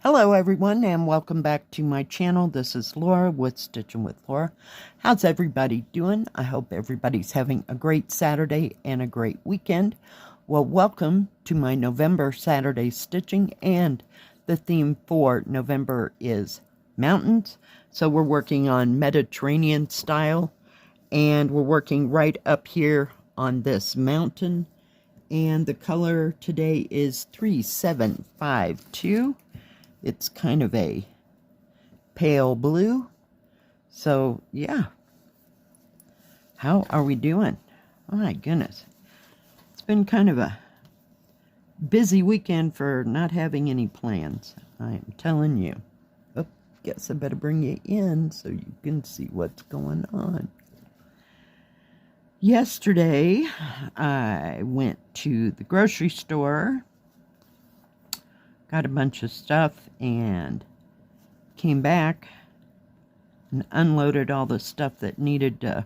Hello everyone and welcome back to my channel. This is Laura with Stitching with Laura. How's everybody doing? I hope everybody's having a great Saturday and a great weekend. Well, welcome to my November Saturday stitching, and the theme for November is mountains. So we're working on Mediterranean style, and we're working right up here on this mountain, and the color today is 3752. It's kind of a pale blue. So, yeah. How are we doing? Oh, my goodness. It's been kind of a busy weekend for not having any plans. I'm telling you. Oh, guess I better bring you in so you can see what's going on. Yesterday, I went to the grocery store, got a bunch of stuff, and came back and unloaded all the stuff that needed to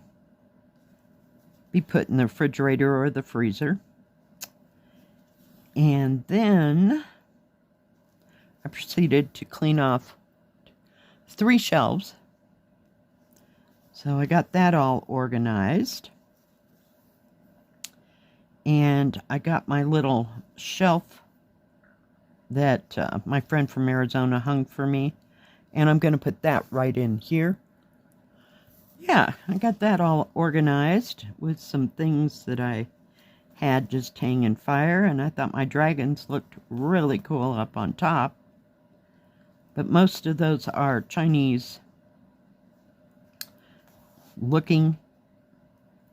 be put in the refrigerator or the freezer. And then I proceeded to clean off 3 shelves. So I got that all organized. And I got my little shelf that my friend from Arizona hung for me, and I'm going to put that right in here. Yeah, I got that all organized with some things that I had just hanging fire, and I thought my dragons looked really cool up on top. But most of those are Chinese looking,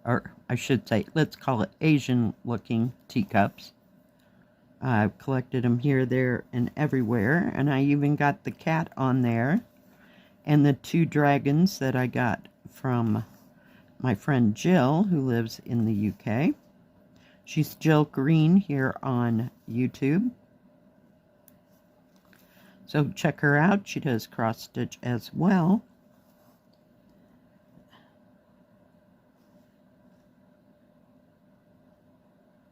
or I should say, let's call it Asian looking teacups. I've collected them here, there, and everywhere, and I even got the cat on there, and the 2 dragons that I got from my friend Jill, who lives in the UK. She's Jill Green here on YouTube. So check her out. She does cross stitch as well.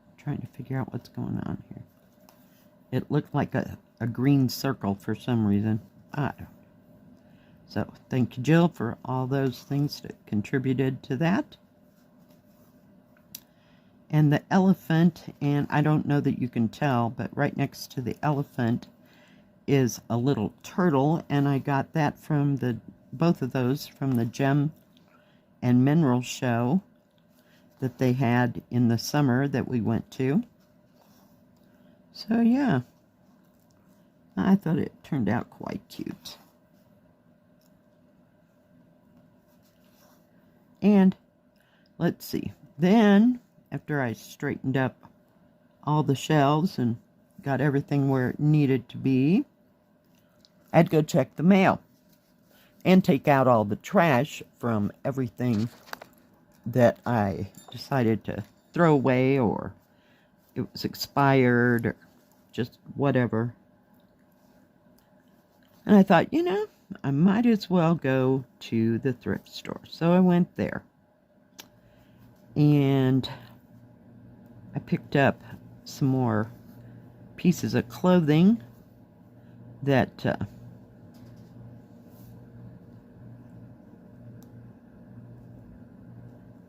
I'm trying to figure out what's going on here. It looked like a green circle for some reason. I don't know. So, thank you, Jill, for all those things that contributed to that. And the elephant, and I don't know that you can tell, but right next to the elephant is a little turtle, and I got that from both of those from the Gem and Mineral show that they had in the summer that we went to. So, yeah, I thought it turned out quite cute. And let's see. Then, after I straightened up all the shelves and got everything where it needed to be, I had to go check the mail and take out all the trash from everything that I decided to throw away, or it was expired, or just whatever. And I thought, you know, I might as well go to the thrift store. So I went there. And I picked up some more pieces of clothing that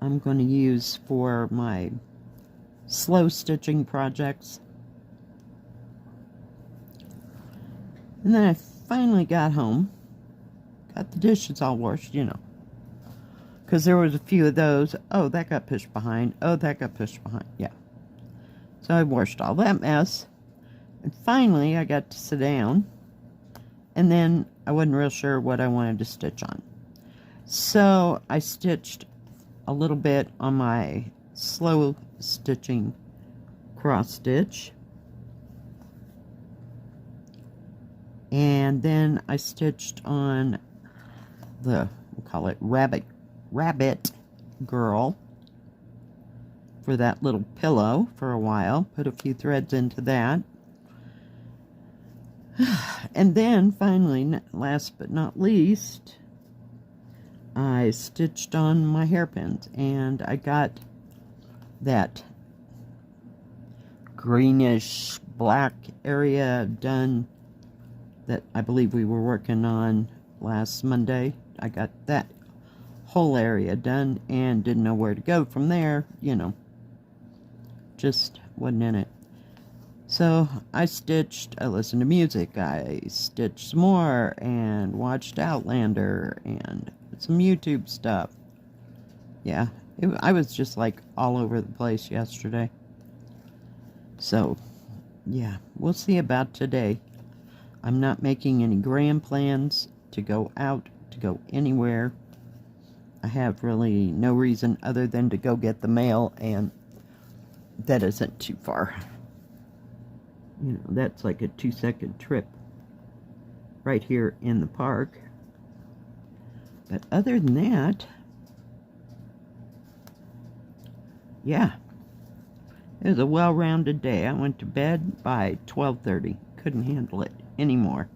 I'm going to use for my slow stitching projects. And then I finally got home, got the dishes all washed, you know, because there was a few of those. Oh, that got pushed behind. Oh, that got pushed behind. Yeah. So I washed all that mess, and finally I got to sit down, and then I wasn't real sure what I wanted to stitch on. So I stitched a little bit on my slow stitching cross stitch. And then I stitched on the, we'll call it rabbit girl for that little pillow for a while. Put a few threads into that. And then finally, last but not least, I stitched on my hairpins, and I got that greenish black area done that I believe we were working on last Monday. I got that whole area done and didn't know where to go from there, you know. Just wasn't in it. So I stitched, I listened to music, I stitched some more and watched Outlander and some YouTube stuff. Yeah, I was just like all over the place yesterday. So, yeah, we'll see about today. I'm not making any grand plans to go out, to go anywhere. I have really no reason other than to go get the mail, and that isn't too far. You know, that's like a 2-second trip right here in the park. But other than that, yeah, it was a well-rounded day. I went to bed by 12:30. Couldn't handle it anymore.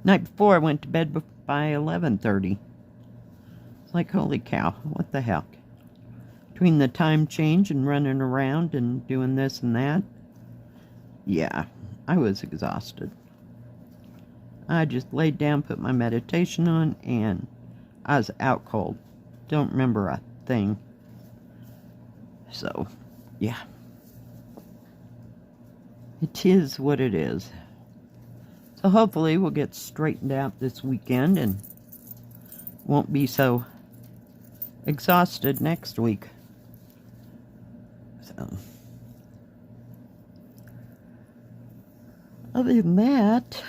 Night before, I went to bed by 11:30. It's like, holy cow, what the heck? Between the time change and running around and doing this and that, yeah, I was exhausted. I just laid down, put my meditation on, and I was out cold. Don't remember a thing. So, yeah. It is what it is. So hopefully we'll get straightened out this weekend and won't be so exhausted next week. So, other than that,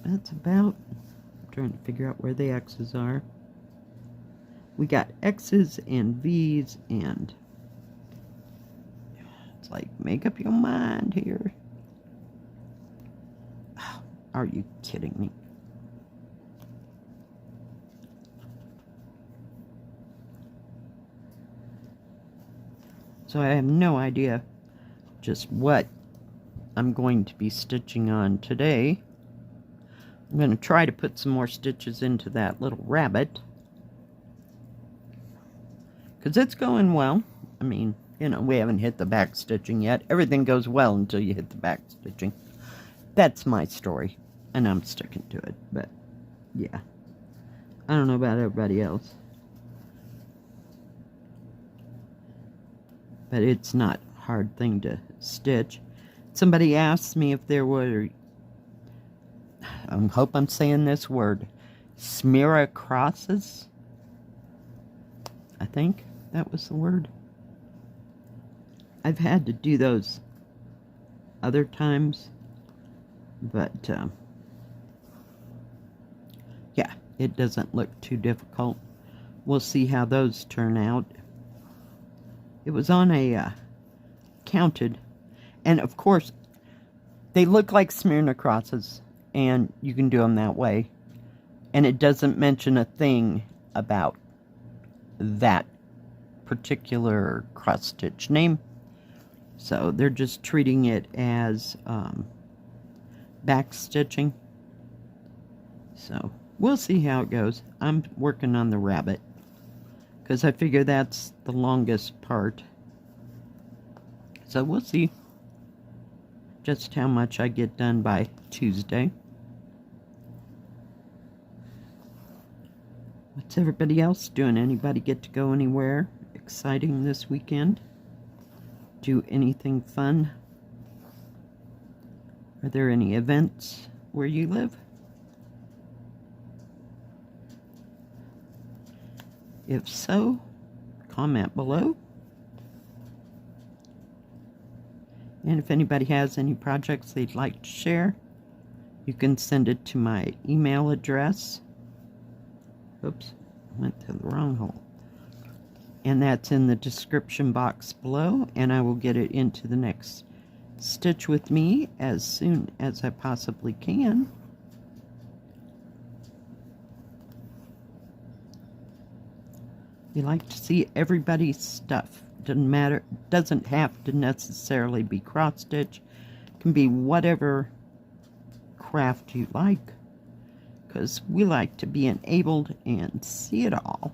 that's about, I'm trying to figure out where the X's are. We got X's and V's, and it's like, make up your mind here. Oh, are you kidding me? So I have no idea just what I'm going to be stitching on today. I'm going to try to put some more stitches into that little rabbit, because it's going well. I mean, you know, we haven't hit the back stitching yet. Everything goes well until you hit the back stitching. That's my story, and I'm sticking to it. But, yeah. I don't know about everybody else. But it's not a hard thing to stitch. Somebody asked me if there were, I hope I'm saying this word, smear crosses. I think that was the word. I've had to do those other times, but yeah, it doesn't look too difficult. We'll see how those turn out. It was on a counted, and of course they look like smear crosses, and you can do them that way, and it doesn't mention a thing about that particular cross stitch name. So they're just treating it as back stitching. So we'll see how it goes. I'm working on the rabbit, because I figure that's the longest part. So we'll see just how much I get done by Tuesday. What's everybody else doing? Anybody get to go anywhere exciting this weekend? Do anything fun? Are there any events where you live? If so, comment below. And if anybody has any projects they'd like to share, you can send it to my email address. Oops, went to the wrong hole. And that's in the description box below, and I will get it into the next Stitch with Me as soon as I possibly can. You like to see everybody's stuff. Doesn't matter, doesn't have to necessarily be cross stitch. It can be whatever craft you like, because we like to be enabled and see it all.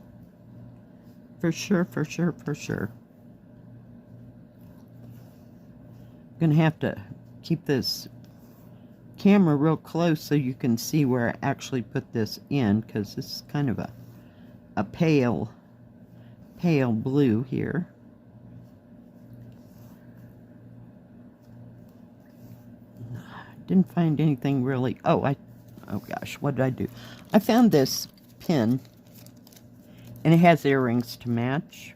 For sure, for sure, for sure. I'm gonna have to keep this camera real close so you can see where I actually put this in, because this is kind of a pale blue here. Didn't find anything really. Oh gosh, what did I do? I found this pin, and it has earrings to match.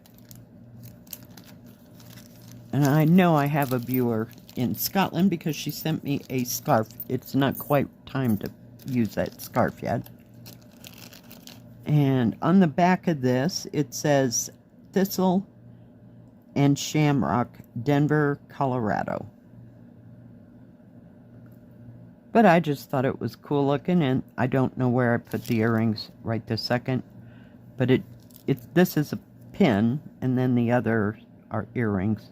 And I know I have a viewer in Scotland because she sent me a scarf. It's not quite time to use that scarf yet. And on the back of this, it says Thistle and Shamrock, Denver, Colorado. But I just thought it was cool looking, and I don't know where I put the earrings right this second. But this is a pin, and then the others are earrings.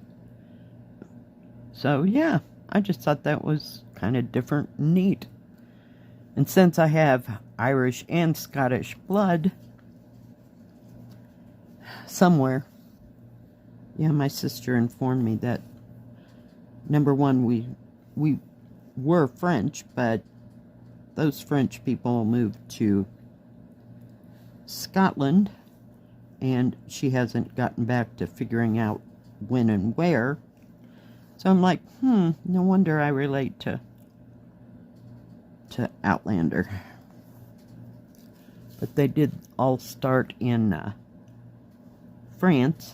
So yeah, I just thought that was kind of different and neat. And since I have Irish and Scottish blood somewhere, yeah, my sister informed me that, number one, we were French, but those French people moved to Scotland, and she hasn't gotten back to figuring out when and where. So I'm like, no wonder I relate to Outlander. But they did all start in France.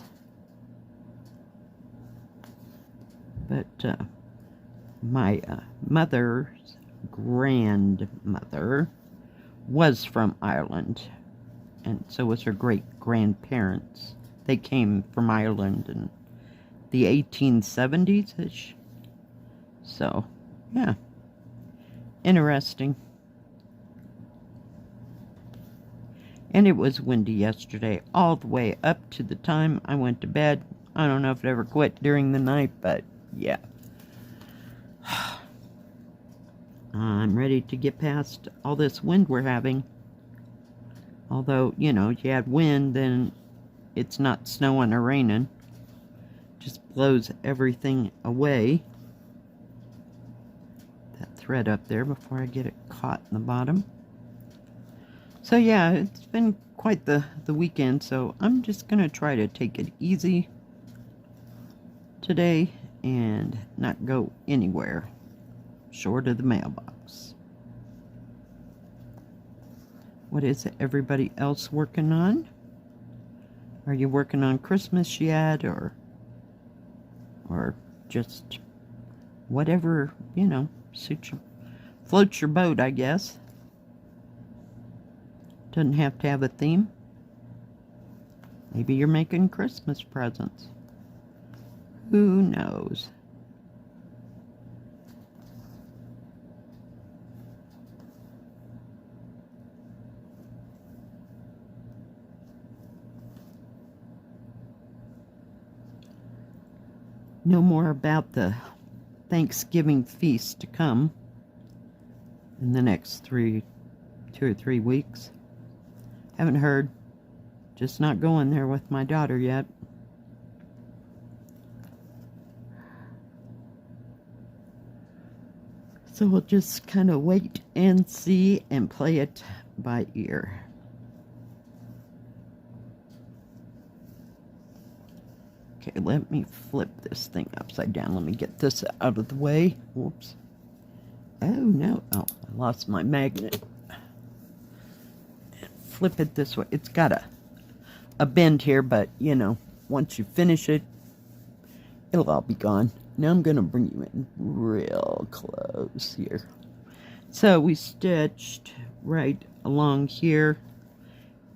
But my mother's grandmother was from Ireland, and so was her great-grandparents. They came from Ireland in the 1870s-ish. So, yeah. Interesting. And it was windy yesterday, all the way up to the time I went to bed. I don't know if it ever quit during the night, but yeah. I'm ready to get past all this wind we're having. Although, you know, you have wind, then it's not snowing or raining. Just blows everything away. That thread up there before I get it caught in the bottom. So yeah, it's been quite the weekend, so I'm just going to try to take it easy today and not go anywhere short of the mailbox. What is everybody else working on? Are you working on Christmas yet, or just whatever, you know, suits you, floats your boat, I guess. Doesn't have to have a theme. Maybe you're making Christmas presents. Who knows? Know more about the Thanksgiving feast to come in the next 2 or 3 weeks. Haven't heard. Just not going there with my daughter yet. So we'll just kind of wait and see and play it by ear. Okay, let me flip this thing upside down. Let me get this out of the way. Whoops. Oh, no. Oh, I lost my magnet. And flip it this way. It's got a bend here, but, you know, once you finish it, it'll all be gone. Now I'm going to bring you in real close here. So we stitched right along here.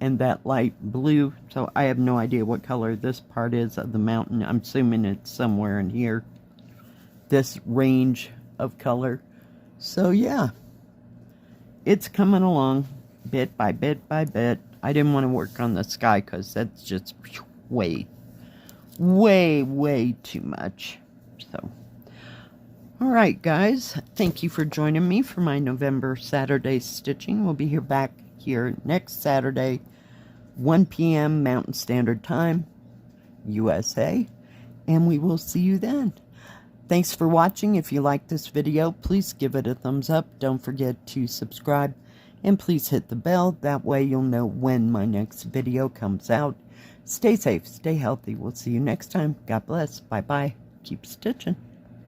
And that light blue, so I have no idea what color this part is of the mountain. I'm assuming it's somewhere in here. This range of color. So yeah, it's coming along bit by bit by bit. I didn't want to work on the sky because that's just way too much. So, alright guys, thank you for joining me for my November Saturday stitching. We'll be back here next Saturday, 1 p.m. Mountain Standard Time, USA, and we will see you then. Thanks for watching. If you like this video, please give it a thumbs up. Don't forget to subscribe. And please hit the bell. That way you'll know when my next video comes out. Stay safe. Stay healthy. We'll see you next time. God bless. Bye-bye. Keep stitching.